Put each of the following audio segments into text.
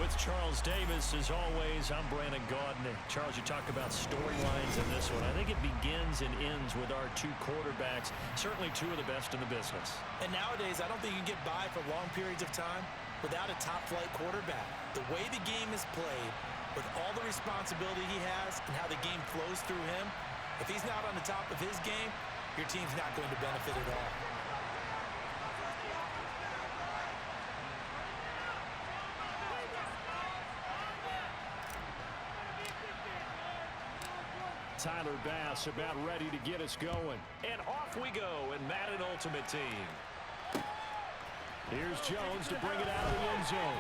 With Charles Davis, as always, I'm Brandon Gaudin. Charles, you talk about storylines in this one. I think it begins and ends with our two quarterbacks, certainly two of the best in the business. And nowadays, I don't think you can get by for long periods of time without a top-flight quarterback. The way the game is played, with all the responsibility he has and how the game flows through him, if he's not on the top of his game, your team's not going to benefit at all. Tyler Bass about ready to get us going. And off we go in Madden Ultimate Team. Here's Jones to bring it out of the end zone.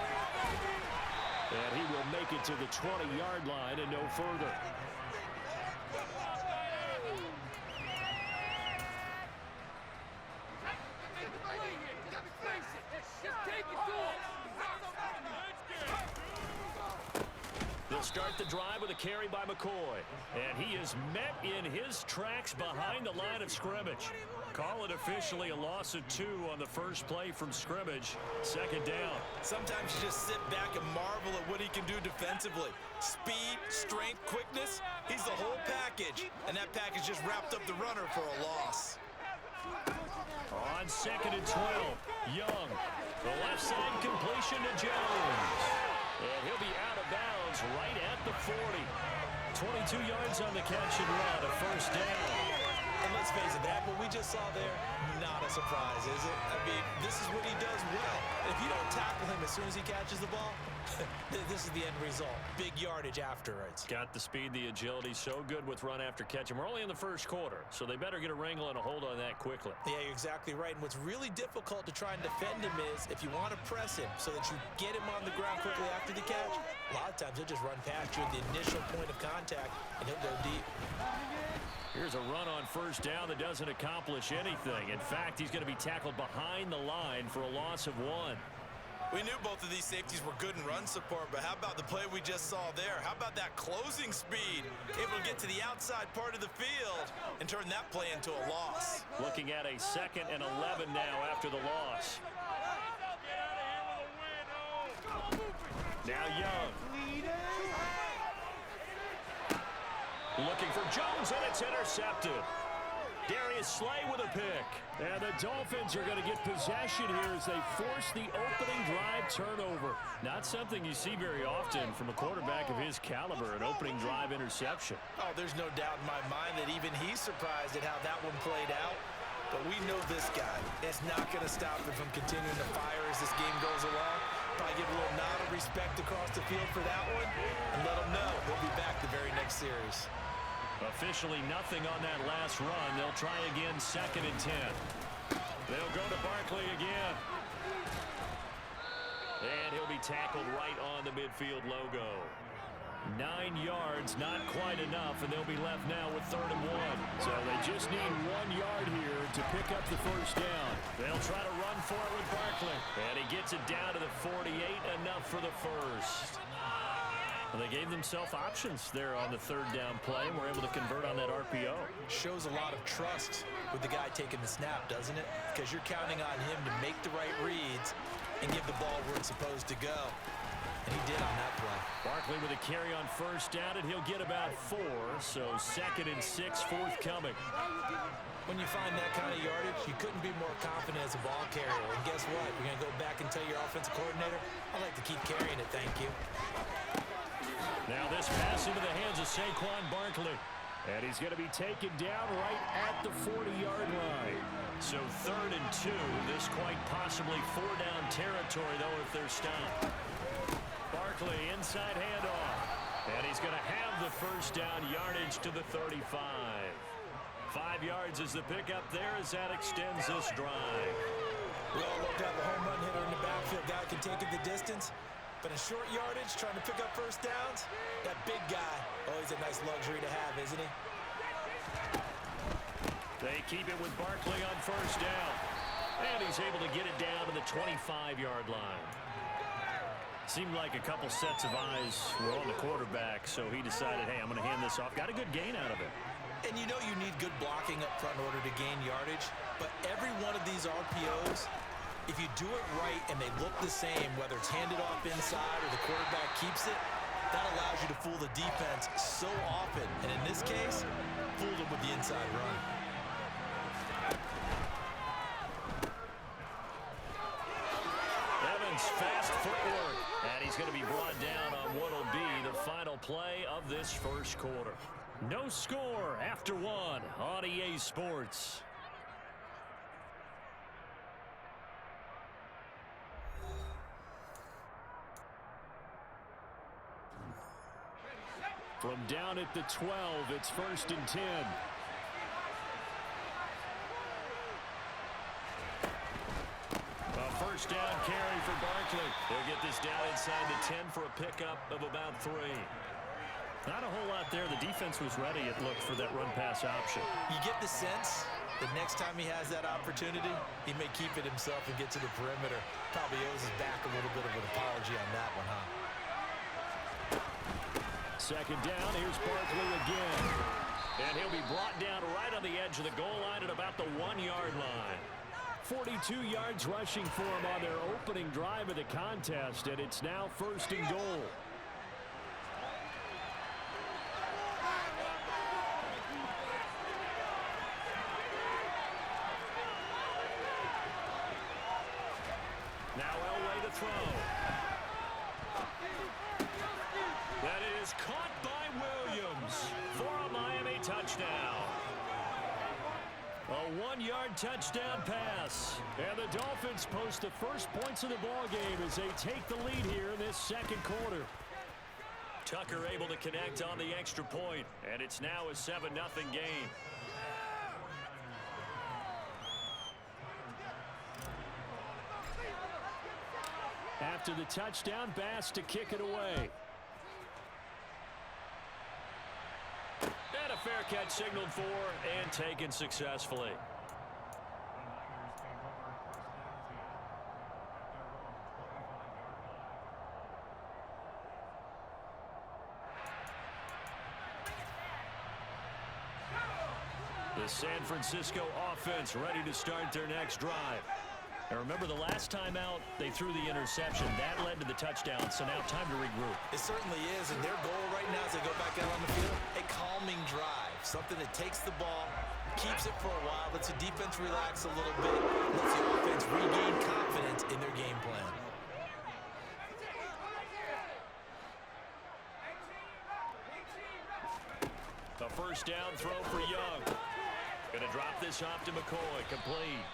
And he will make it to the 20-yard line and no further. They'll start the drive with a carry by McCoy. And he is met in his tracks behind the line of scrimmage. Call it officially a loss of 2 on the first play from scrimmage. Second down. Sometimes you just sit back and marvel at what he can do defensively. Speed, strength, quickness, he's the whole package. And that package just wrapped up the runner for a loss. On 2nd and 12, Young. The left side completion to Jones. And he'll be out of bounds right at the 40. 22 yards on the catch and run, a first down. And let's face it, that what we just saw there, not a surprise, is it? I mean, this is what he does well. If you don't tackle him as soon as he catches the ball, this is the end result. Big yardage afterwards. Got the speed, the agility, so good with run after catch. And we're only in the first quarter, so they better get a wrangle and a hold on that quickly. Yeah, you're exactly right. And what's really difficult to try and defend him is if you want to press him so that you get him on the ground quickly after the catch, a lot of times he'll just run past you at the initial point of contact, and he'll go deep. Here's a run on first down that doesn't accomplish anything. In fact, he's going to be tackled behind the line for a loss of 1. We knew both of these safeties were good in run support, but how about the play we just saw there? How about that closing speed? Able to get to the outside part of the field and turn that play into a loss. Looking at a 2nd and 11 now after the loss. Now Young. Looking for Jones, and it's intercepted. Darius Slay with a pick. And the Dolphins are going to get possession here as they force the opening drive turnover. Not something you see very often from a quarterback of his caliber, an opening drive interception. Oh, there's no doubt in my mind that even he's surprised at how that one played out. But we know this guy. It's not going to stop him from continuing to fire as this game goes along. Probably give a little nod of respect across the field for that one and let him know he'll be back the very next series. Officially nothing on that last run. They'll try again, 2nd and 10. They'll go to Barkley again. And he'll be tackled right on the midfield logo. 9 yards, not quite enough, and they'll be left now with 3rd and 1. So they just need 1 yard here to pick up the first down. They'll try to run for it with Barkley. And he gets it down to the 48, enough for the first. Well, they gave themselves options there on the 3rd down play, and were able to convert on that RPO. Shows a lot of trust with the guy taking the snap, doesn't it? Because you're counting on him to make the right reads and give the ball where it's supposed to go. And he did on that play. Barkley with a carry on first down, and he'll get about 4, so 2nd and 6 forthcoming. When you find that kind of yardage, you couldn't be more confident as a ball carrier. And guess what? You're going to go back and tell your offensive coordinator, I'd like to keep carrying it, thank you. Now this pass into the hands of Saquon Barkley. And he's going to be taken down right at the 40-yard line. So 3rd and 2. This quite possibly 4-down territory, though, if they're stopped. Barkley inside handoff. And he's going to have the first down yardage to the 35. 5 yards is the pickup there as that extends this drive. We all love to have a home run hitter in the backfield. Guy can take it the distance. But in short yardage, trying to pick up first downs, that big guy, always a nice luxury to have, isn't he? They keep it with Barkley on first down. And he's able to get it down to the 25-yard line. Seemed like a couple sets of eyes were on the quarterback, so he decided, hey, I'm going to hand this off. Got a good gain out of it. And you know you need good blocking up front in order to gain yardage. But every one of these RPOs If you do it right and they look the same, whether it's handed off inside or the quarterback keeps it, that allows you to fool the defense so often. And in this case, fooled them with the inside run. Evans, fast footwork. And he's going to be brought down on what will be the final play of this first quarter. No score after one on EA Sports. From down at the 12, it's 1st and 10. A first down carry for Barkley. They'll get this down inside the 10 for a pickup of about 3. Not a whole lot there. The defense was ready, it looked, for that run-pass option. You get the sense that next time he has that opportunity, he may keep it himself and get to the perimeter. Probably owes his back a little bit of an apology on that one, huh? Second down, here's Barkley again. And he'll be brought down right on the edge of the goal line at about the 1-yard line. 42 yards rushing for him on their opening drive of the contest, and it's now 1st and goal. Now Elway to throw. That is caught by Williams for a Miami touchdown. A 1-yard touchdown pass. And the Dolphins post the first points of the ball game as they take the lead here in this second quarter. Tucker able to connect on the extra point, and it's now a 7-0 game. After the touchdown, Bass to kick it away. And a fair catch signaled for and taken successfully. The San Francisco offense ready to start their next drive. And remember, the last time out, they threw the interception. That led to the touchdown, so now time to regroup. It certainly is, and their goal right now as they go back out on the field, a calming drive. Something that takes the ball, keeps it for a while, lets the defense relax a little bit, lets the offense regain confidence in their game plan. A first down throw for Young. Going to drop this off to McCoy, complete.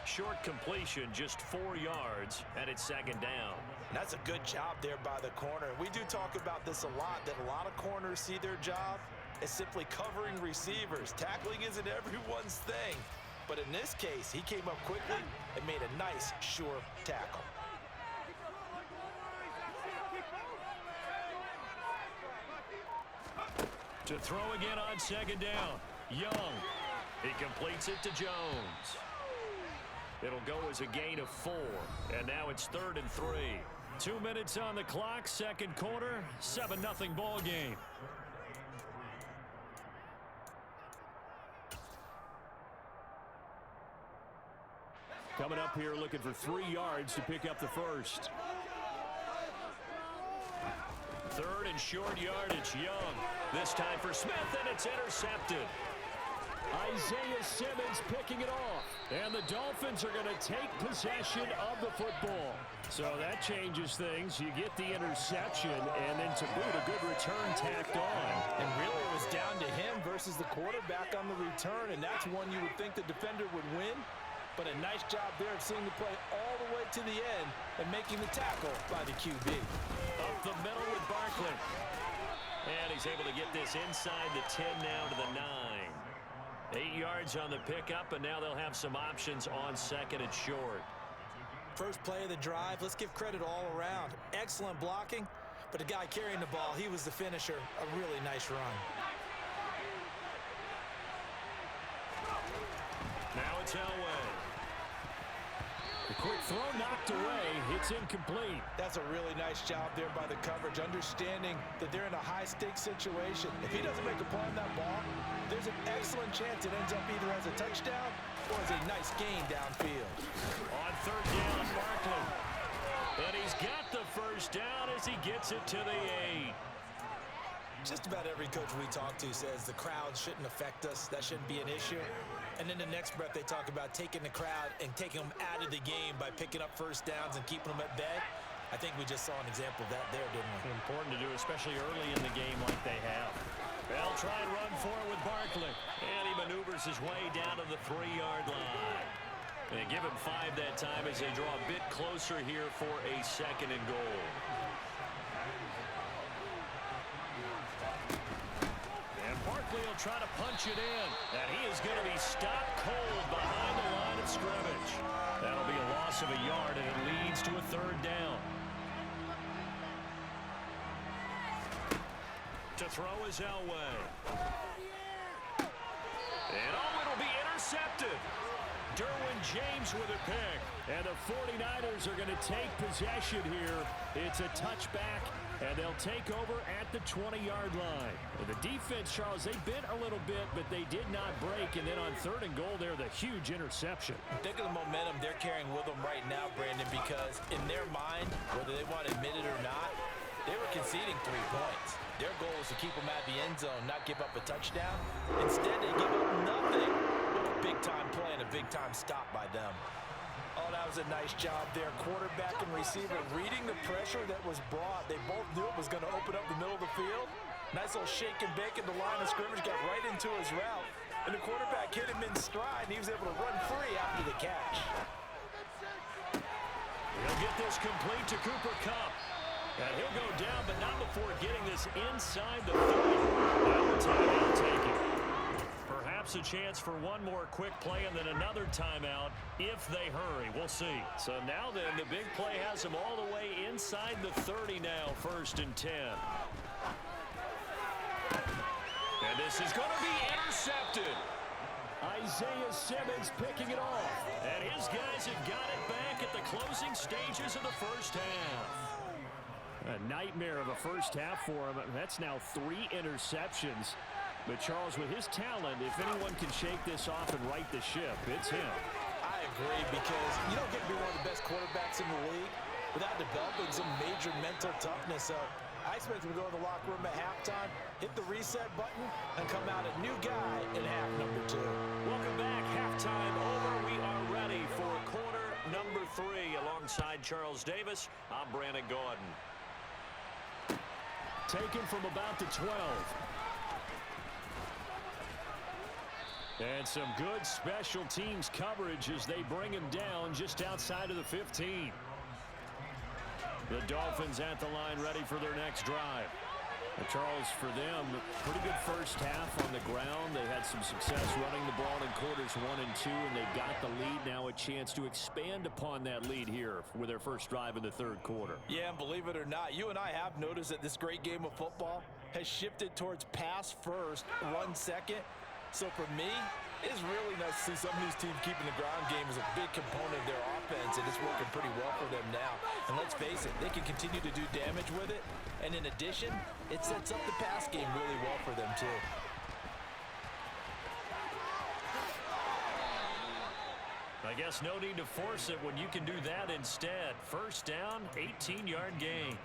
Short completion, just 4 yards, and it's second down. That's a good job there by the corner. We do talk about this a lot, that a lot of corners see their job as simply covering receivers. Tackling isn't everyone's thing. But in this case, he came up quickly and made a nice, sure tackle. To throw again on second down. Young. He completes it to Jones. It'll go as a gain of 4. And now it's 3rd and 3. 2 minutes on the clock, second quarter, 7-0 ball game. Coming up here looking for 3 yards to pick up the first. 3rd and short yardage, Young. This time for Smith, and it's intercepted. Isaiah Simmons picking it off. And the Dolphins are going to take possession of the football. So that changes things. You get the interception, and then to boot, a good return tacked on. And really it was down to him versus the quarterback on the return, and that's one you would think the defender would win. But a nice job there of seeing the play all the way to the end and making the tackle by the QB. Up the middle with Barkley. And he's able to get this inside the 10 now to the 9. 8 yards on the pickup, and now they'll have some options on second and short. First play of the drive, let's give credit all around. Excellent blocking, but the guy carrying the ball, he was the finisher. A really nice run. Now it's Elway. The quick throw knocked away. It's incomplete. That's a really nice job there by the coverage, understanding that they're in a high-stakes situation. If he doesn't make a play on that ball, there's an excellent chance it ends up either as a touchdown was a nice gain downfield. On third down, Barkley. And he's got the first down as he gets it to the 8. Just about every coach we talk to says the crowd shouldn't affect us. That shouldn't be an issue. And in the next breath, they talk about taking the crowd and taking them out of the game by picking up first downs and keeping them at bay. I think we just saw an example of that there, didn't we? Important to do, especially early in the game like they have. They'll try and run for it with Barkley. And he maneuvers his way down to the 3-yard line. They give him 5 that time as they draw a bit closer here for a 2nd and goal. And Barkley will try to punch it in. And he is going to be stopped cold behind the line of scrimmage. That'll be a loss of a yard, and it leads to a 3rd down. To throw is Elway. And it'll be intercepted. Derwin James with a pick. And the 49ers are going to take possession here. It's a touchback, and they'll take over at the 20-yard line. And the defense, Charles, they bent a little bit, but they did not break. And then on 3rd and goal there, the huge interception. Think of the momentum they're carrying with them right now, Brandon, because in their mind, whether they want to admit it or not, they were conceding 3 points. Their goal was to keep them at the end zone, not give up a touchdown. Instead, they give up nothing. What a big-time play and a big-time stop by them. Oh, that was a nice job there. Quarterback and receiver reading the pressure that was brought. They both knew it was going to open up the middle of the field. Nice little shake and bake at the line of scrimmage, got right into his route. And the quarterback hit him in stride, and he was able to run free after the catch. He'll get this complete to Cooper Kupp. And he'll go down, but not before getting this inside the 30. Now a timeout taken. Perhaps a chance for one more quick play and then another timeout if they hurry. We'll see. So now then, the big play has them all the way inside the 30 now, 1st and 10. And this is going to be intercepted. Isaiah Simmons picking it off. And his guys have got it back at the closing stages of the first half. A nightmare of a first half for him. That's now 3 interceptions. But Charles, with his talent, if anyone can shake this off and right the ship, it's him. I agree, because you don't get to be one of the best quarterbacks in the league without developing some major mental toughness. So I expect him to go in the locker room at halftime, hit the reset button, and come out a new guy in half number 2. Welcome back. Halftime over. We are ready for quarter number 3. Alongside Charles Davis, I'm Brandon Gaudin. Taken from about the 12. And some good special teams coverage as they bring him down just outside of the 15. The Dolphins at the line ready for their next drive. And Charles, for them, pretty good first half on the ground. They had some success running the ball in quarters 1 and 2, and they've got the lead now, a chance to expand upon that lead here with their first drive in the 3rd quarter. Yeah, and believe it or not, you and I have noticed that this great game of football has shifted towards pass first, run second. So for me, it's really nice to see some of these teams keeping the ground game as a big component of their offense, and it's working pretty well for them now. And let's face it, they can continue to do damage with it. And in addition, it sets up the pass game really well for them too. I guess no need to force it when you can do that instead. First down, 18-yard gain.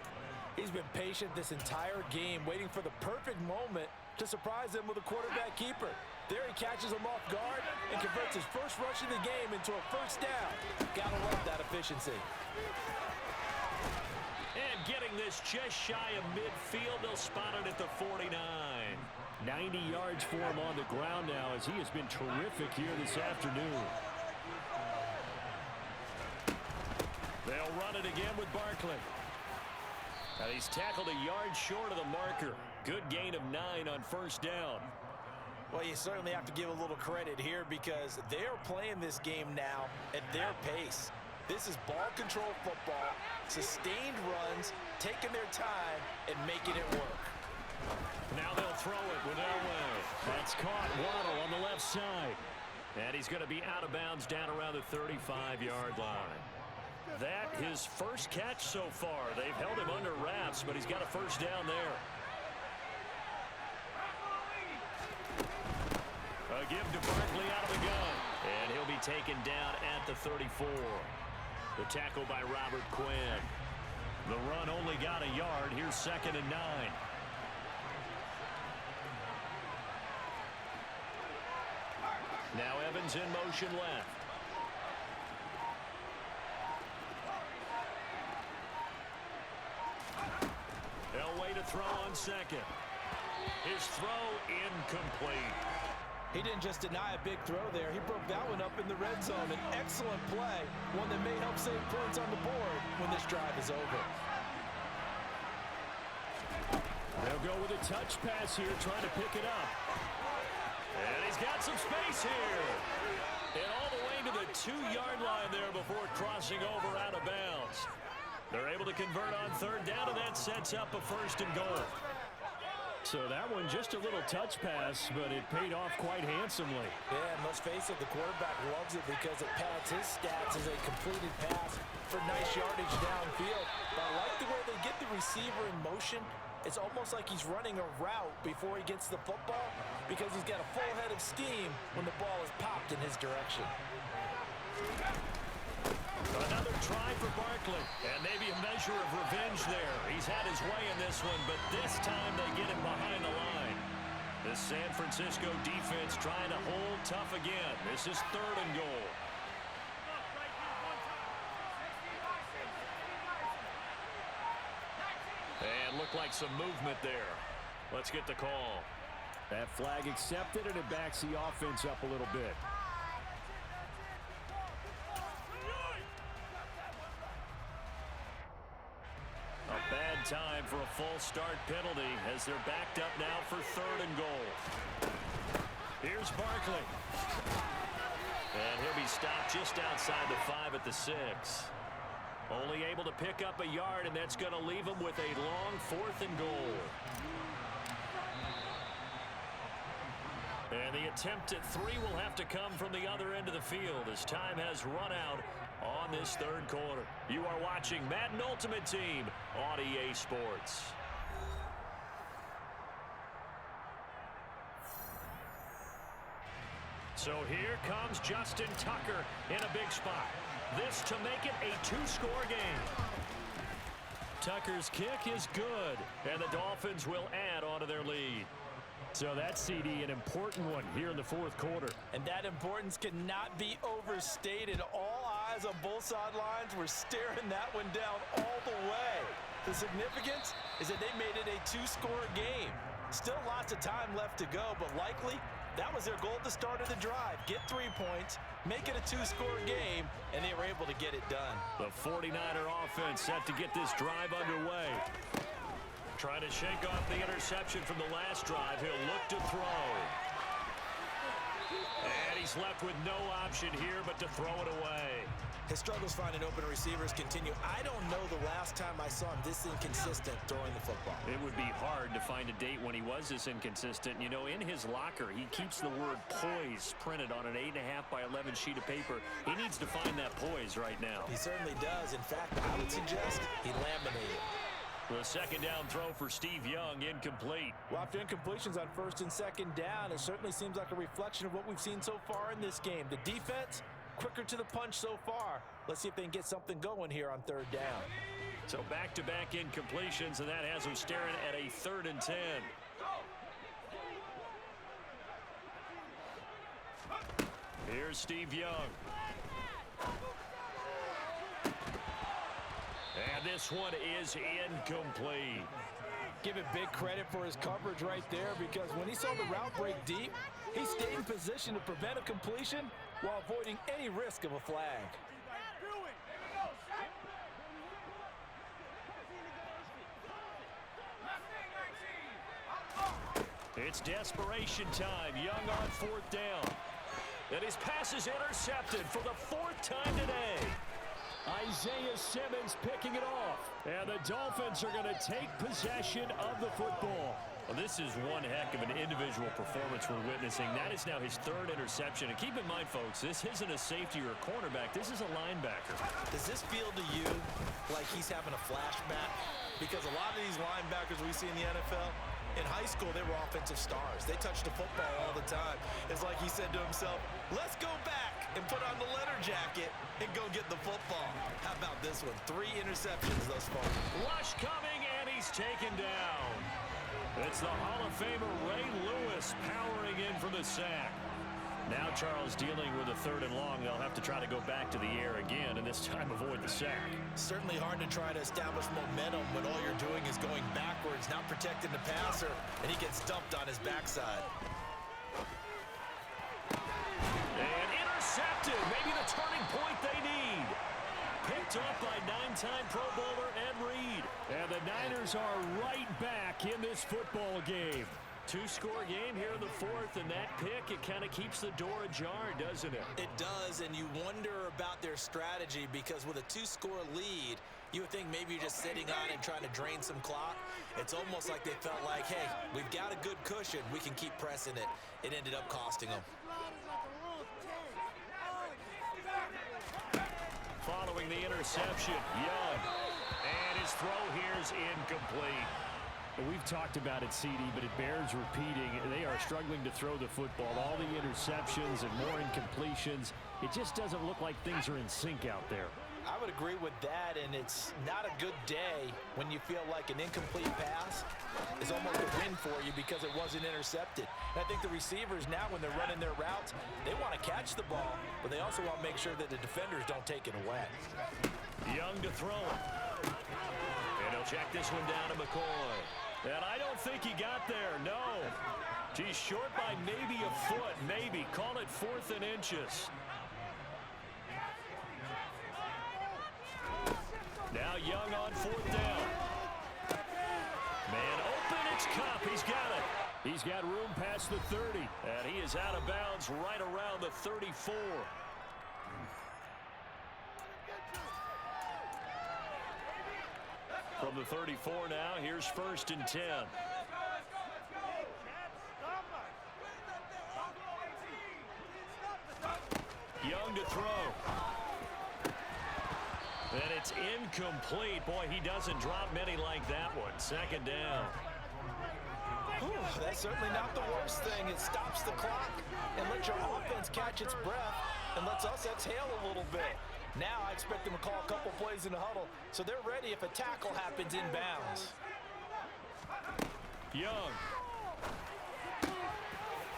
He's been patient this entire game, waiting for the perfect moment to surprise them with a quarterback keeper. There he catches him off guard and converts his first rush of the game into a first down. Gotta love that efficiency. And getting this just shy of midfield, they'll spot it at the 49. 90 yards for him on the ground now as he has been terrific here this afternoon. They'll run it again with Barkley. And he's tackled a yard short of the marker. Good gain of 9 on first down. Well, you certainly have to give a little credit here because they are playing this game now at their pace. This is ball control football, sustained runs, taking their time, and making it work. Now they'll throw it with Elway. That's caught. Waddle on the left side. And he's going to be out of bounds down around the 35-yard line. That his first catch so far. They've held him under wraps, but he's got a first down there. A give to Barkley out of the gun. And he'll be taken down at the 34. The tackle by Robert Quinn. The run only got a yard. Here's 2nd and 9. Now Evans in motion left. Elway to throw on 2nd. His throw incomplete. He didn't just deny a big throw there. He broke that one up in the red zone. An excellent play, one that may help save points on the board when this drive is over. They'll go with a touch pass here, trying to pick it up. And he's got some space here. And all the way to the 2-yard line there before crossing over out of bounds. They're able to convert on 3rd down, and that sets up a 1st and goal. So that one just a little touch pass, but it paid off quite handsomely. Yeah, and let's face it, the quarterback loves it because it pads his stats as a completed pass for nice yardage downfield. But I like the way they get the receiver in motion. It's almost like he's running a route before he gets the football because he's got a full head of steam when the ball is popped in his direction. Another try for Barkley, and maybe a measure of revenge there. He's had his way in this one, but this time they get him behind the line. The San Francisco defense trying to hold tough again. This is 3rd and goal. And looked like some movement there. Let's get the call. That flag accepted, and it backs the offense up a little bit. A bad time for a false start penalty as they're backed up now for 3rd and goal. Here's Barkley. And he'll be stopped just outside the 5 at the 6. Only able to pick up a yard, and that's going to leave him with a long 4th and goal. And the attempt at 3 will have to come from the other end of the field as time has run out on this 3rd quarter. You are watching Madden Ultimate Team on EA Sports. So here comes Justin Tucker in a big spot. This to make it a 2-score game. Tucker's kick is good, and the Dolphins will add on to their lead. So that's, CD, an important one here in the 4th quarter. And that importance cannot be overstated. All eyes on both sidelines were staring that one down all the way. The significance is that they made it a 2-score game. Still lots of time left to go, but likely that was their goal at the start of the drive. Get 3 points, make it a 2-score game, and they were able to get it done. The 49er offense set to get this drive underway. Trying to shake off the interception from the last drive. He'll look to throw. And he's left with no option here but to throw it away. His struggles finding open receivers continue. I don't know the last time I saw him this inconsistent throwing the football. It would be hard to find a date when he was this inconsistent. You know, in his locker, he keeps the word poise printed on an 8.5 by 11 sheet of paper. He needs to find that poise right now. He certainly does. In fact, I would suggest he laminated. The 2nd down throw for Steve Young, incomplete. Well, after incompletions on 1st and 2nd down, it certainly seems like a reflection of what we've seen so far in this game. The defense, quicker to the punch so far. Let's see if they can get something going here on 3rd down. So back-to-back incompletions, and that has them staring at a 3rd and 10. Here's Steve Young. And this one is incomplete. Give it big credit for his coverage right there, because when he saw the route break deep, he stayed in position to prevent a completion while avoiding any risk of a flag. It's desperation time. Young on 4th down. And his pass is intercepted for the 4th time today. Isaiah Simmons picking it off. And the Dolphins are going to take possession of the football. Well, this is one heck of an individual performance we're witnessing. That is now his 3rd interception. And keep in mind, folks, this isn't a safety or a cornerback. This is a linebacker. Does this feel to you like he's having a flashback? Because a lot of these linebackers we see in the NFL, In high school, they were offensive stars. They touched the football all the time. It's like he said to himself, let's go back and put on the letter jacket and go get the football. How about this one? 3 interceptions thus far. Rush coming, and he's taken down. It's the Hall of Famer Ray Lewis powering in for the sack. Now Charles dealing with a 3rd and long. They'll have to try to go back to the air again, and this time avoid the sack. Certainly hard to try to establish momentum when all you're doing is going backwards, not protecting the passer, and he gets dumped on his backside. And intercepted. Maybe the turning point they need. Picked up by 9-time Pro Bowler Ed Reed. And the Niners are right back in this football game. 2-score game here in the 4th, and that pick, it kind of keeps the door ajar, doesn't it? It does, and you wonder about their strategy because with a 2-score lead, you would think maybe you're just sitting on it and trying to drain some clock. It's almost like they felt like, hey, we've got a good cushion. We can keep pressing it. It ended up costing them. Following the interception, Young. And his throw here is incomplete. We've talked about it, CD, but it bears repeating. They are struggling to throw the football. All the interceptions and more incompletions. It just doesn't look like things are in sync out there. I would agree with that, and it's not a good day when you feel like an incomplete pass is almost a win for you because it wasn't intercepted. And I think the receivers now, when they're running their routes, they want to catch the ball, but they also want to make sure that the defenders don't take it away. Young to throw it. And he'll check this one down to McCoy. And I don't think he got there, no. He's short by maybe a foot, maybe. Call it 4th and inches. Now Young on 4th down. Man open, it's Cup. He's got it. He's got room past the 30. And he is out of bounds right around the 34. From the 34 now, here's 1st and 10. Young to throw. And it's incomplete. Boy, he doesn't drop many like that one. 2nd down. Whew, that's certainly not the worst thing. It stops the clock and lets your offense catch its breath and lets us exhale a little bit. Now I expect them to call a couple plays in the huddle, so they're ready if a tackle happens in bounds. Young.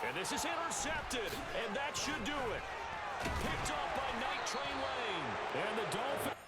And this is intercepted, and that should do it. Picked up by Night Train Lane. And the Dolphins.